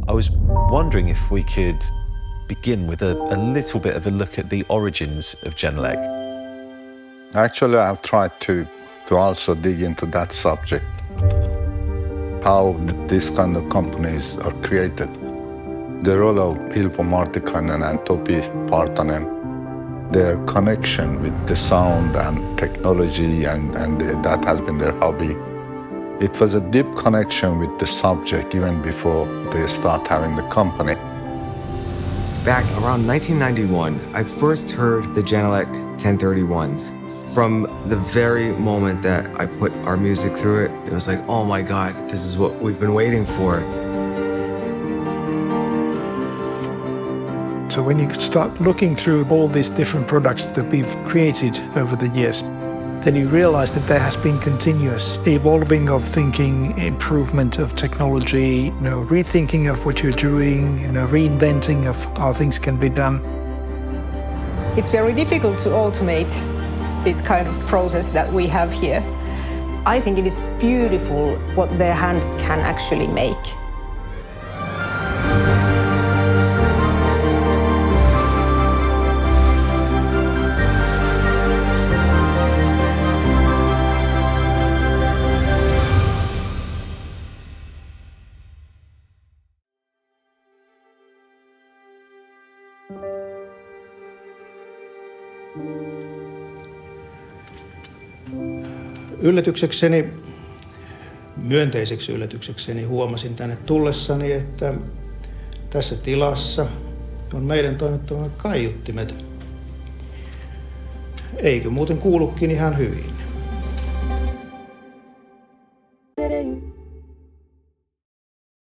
I was wondering if we could begin with a little bit of a look at the origins of Genelec. Actually, I've tried to also dig into that subject, how these kind of companies are created. The role of Ilpo Martikainen and Topi Partanen, their connection with the sound and technology, and that has been their hobby. It was a deep connection with the subject even before they start having the company. Back around 1991, I first heard the Genelec 1031s. From the very moment that I put our music through it, it was like, oh my God, this is what we've been waiting for. So when you start looking through all these different products that we've created over the years, then you realize that there has been continuous evolving of thinking, improvement of technology, rethinking of what you're doing, reinventing of how things can be done. It's very difficult to automate this kind of process that we have here. I think it is beautiful what their hands can actually make. Yllätyksekseni, myönteiseksi yllätyksekseni huomasin tänne tullessani, että tässä tilassa on meidän toimittamat kaiuttimet. Eikö muuten kuulukin ihan hyvin?